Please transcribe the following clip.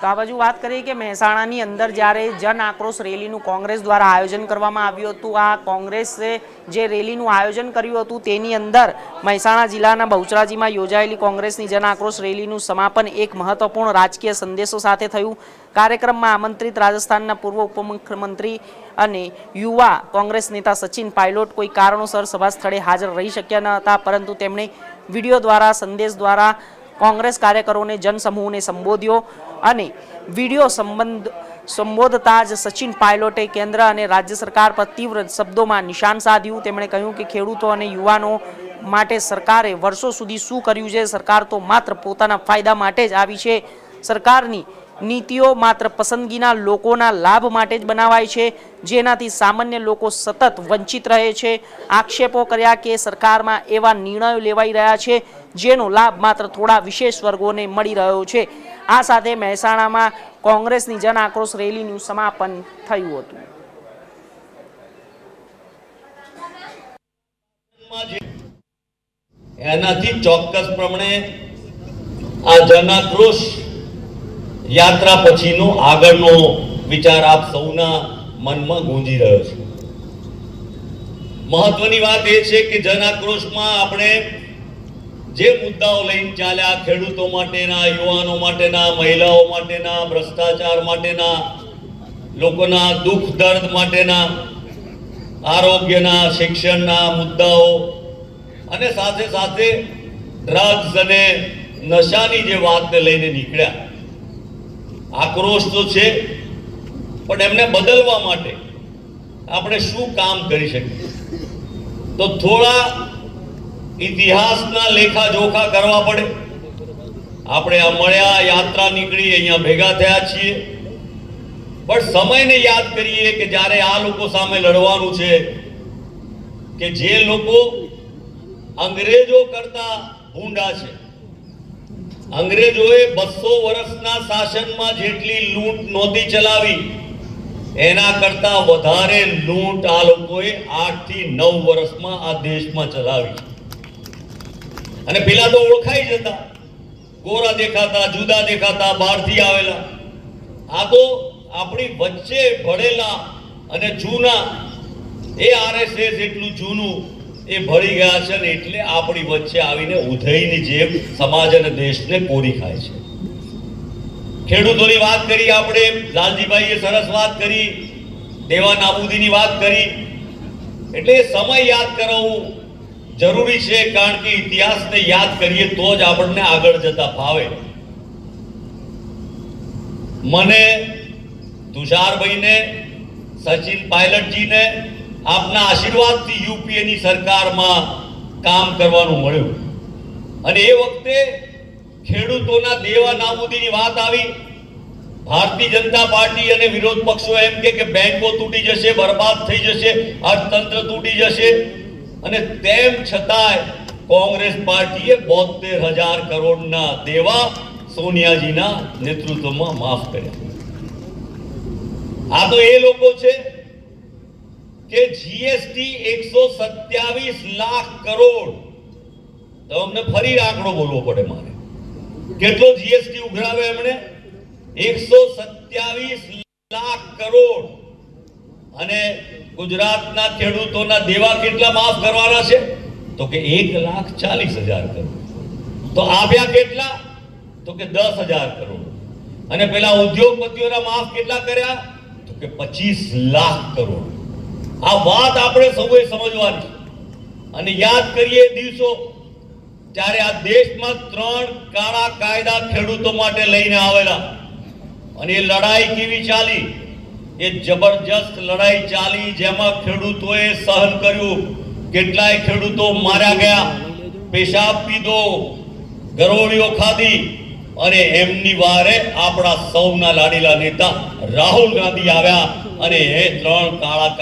તો આ બાજુ વાત કરીએ કે મહેસાણાની અંદર જ્યારે જન આક્રોશ રેલીનું કોંગ્રેસ દ્વારા આયોજન કરવામાં આવ્યું હતું। આ કોંગ્રેસે જે રેલીનું આયોજન કર્યું હતું તેની અંદર મહેસાણા જિલ્લાના બહુચરાજીમાં યોજાયેલી કોંગ્રેસની જન આક્રોશ રેલીનું સમાપન એક મહત્વપૂર્ણ રાજકીય સંદેશો સાથે થયું। કાર્યક્રમમાં આમંત્રિત રાજસ્થાનના પૂર્વ ઉપમુખ્યમંત્રી અને યુવા કોંગ્રેસ નેતા સચિન પાયલોટ કોઈ કારણોસર સભા સ્થળે હાજર રહી શક્યા ન હતા, પરંતુ તેમણે વિડીયો દ્વારા સંદેશ દ્વારા કોંગ્રેસ કાર્યકરોને જનસમૂહને સંબોધ્યો અને વિડીયો સંબોધતા જ સચિન પાયલોટે કેન્દ્ર અને રાજ્ય સરકાર પર તીવ્ર શબ્દોમાં નિશાન સાધ્યું। તેમણે કહ્યું કે ખેડૂતો અને યુવાનો માટે સરકારે વર્ષો સુધી શું કર્યું છે? સરકાર તો માત્ર પોતાના ફાયદા માટે જ આવી છે। સરકારની નીતિઓ માત્ર પસંદગીના લોકોના લાભ માટે જ બનાવાય છે, જેનાથી સામાન્ય લોકો સતત વંચિત રહે છે। આક્ષેપો કર્યા કે સરકારમાં એવા નિર્ણયો લેવાઈ રહ્યા છે જેનો લાભ માત્ર થોડા વિશેષ વર્ગોને મળી રહ્યો છે। આ સાથે મહેસાણામાં કોંગ્રેસની જન આક્રોશ રેલીનું સમાપન થયું હતું। એનાથી ચોક્કસપણે આ જન આક્રોશ યાત્રા પછીનો આગળનો વિચાર આપ સૌના મનમાં ગુંજી રહ્યો છે। મહત્વની વાત એ છે કે જન આક્રોશમાં આપણે જે મુદ્દાઓ લઈને ચાલ્યા, ખેડૂતો માટેના, યુવાનો માટેના, મહિલાઓ માટેના, ભ્રષ્ટાચાર માટેના, લોકોના દુઃખ દર્દ માટેના, આરોગ્યના, શિક્ષણના મુદ્દાઓ અને સાથે સાથે ડ્રગ્સ અને નશાની જે વાતને લઈને નીકળ્યા। આક્રોશ તો છે, પણ એમને બદલવા માટે આપણે શું કામ કરી શકીએ? તો થોડા ઇતિહાસના લેખા જોખા કરવા પડે। આપણે આ મળ્યા, યાત્રા નીકળી, અહીંયા ભેગા થયા છીએ, પણ સમયને યાદ કરીએ કે જ્યારે આ લોકો સામે લડવાનું છે કે જે લોકો અંગ્રેજો કરતા ભૂંડા છે। અંગ્રેજોએ 200 વર્ષના શાસનમાં જેટલી લૂંટ નહોતી ચલાવી, એના કરતા વધારે લૂંટ આ લોકોએ 8 થી 9 વર્ષમાં આ દેશમાં ચલાવી। અને પેલા તો ઓળખાઈ જતા, ગોરા દેખાતા, જુદા દેખાતા, બહારથી આવેલા। આ તો આપણી વચ્ચે ભળેલા અને જૂના, એ આરએસએસ એટલું જૂનું એ ભળી ગયા છે ને એટલે આપણી વચ્ચે આવીને ઉધઈની જેમ સમાજ અને દેશને કોરી ખાય છે। ખેડૂતોની વાત કરી આપણે, લાલજીભાઈએ સરસ વાત કરી, દેવા નાબૂદીની વાત કરી, એટલે સમય યાદ કરાવવું જરૂરી છે, કારણ કે ઇતિહાસને યાદ કરીએ તો જ આપણને આગળ જતા ફાવે। મને, તુષારભાઈને, સચિન પાયલટજીને આપના આશીર્વાદથી યુપીએની સરકારમાં કામ કરવાનું મળ્યું અને એ વખતે ખેડૂતોના દેવા નાબૂદીની વાત આવી। ભારતીય જનતા પાર્ટી અને વિરોધ પક્ષો એમ કે બેંકો તૂટી જશે, બરબાદ થઈ જશે, અર્થતંત્ર તૂટી જશે, અને તેમ છતાંય કોંગ્રેસ પાર્ટીએ 72,000 કરોડના દેવા સોનિયાજીના નેતૃત્વમાં માફ કર્યા। આ તો એ લોકો છે કે જીએસટી 127 લાખ કરોડ, તો અમને ફરી આંકડો બોલવો પડે મારે, કેટલો જીએસટી ઉઘરાવે એમણે? 127 લાખ કરોડ। અને ગુજરાતના ખેડૂતોના દેવા કેટલા માફ કરવાના છે? તો કે 1,40,000 કરોડ। તો આવ્યા કેટલા? તો કે 10,000 કરોડ। અને પેલા ઉદ્યોગપતિઓના માફ કેટલા કર્યા? તો કે 25 લાખ કરોડ। આ વાત આપણે સૌએ સમજવાની અને યાદ કરીએ દિવસો ત્યારે આ દેશમાં 3 કાળા કાયદા ખેડૂતો માટે લઈને આવેલા, અને એ લડાઈ કેવી ચાલી? એ જબરજસ્ત લડાઈ ચાલી, જેમાં ખેડૂતોએ સહન કર્યું, કેટલાય ખેડૂતો માર્યા ગયા, પેશાબ પીધો, ગરોળીઓ ખાધી, અને એમની વારે આપણા સૌના લાડીલા નેતા રાહુલ ગાંધી આવ્યા અને એ 3 કાળા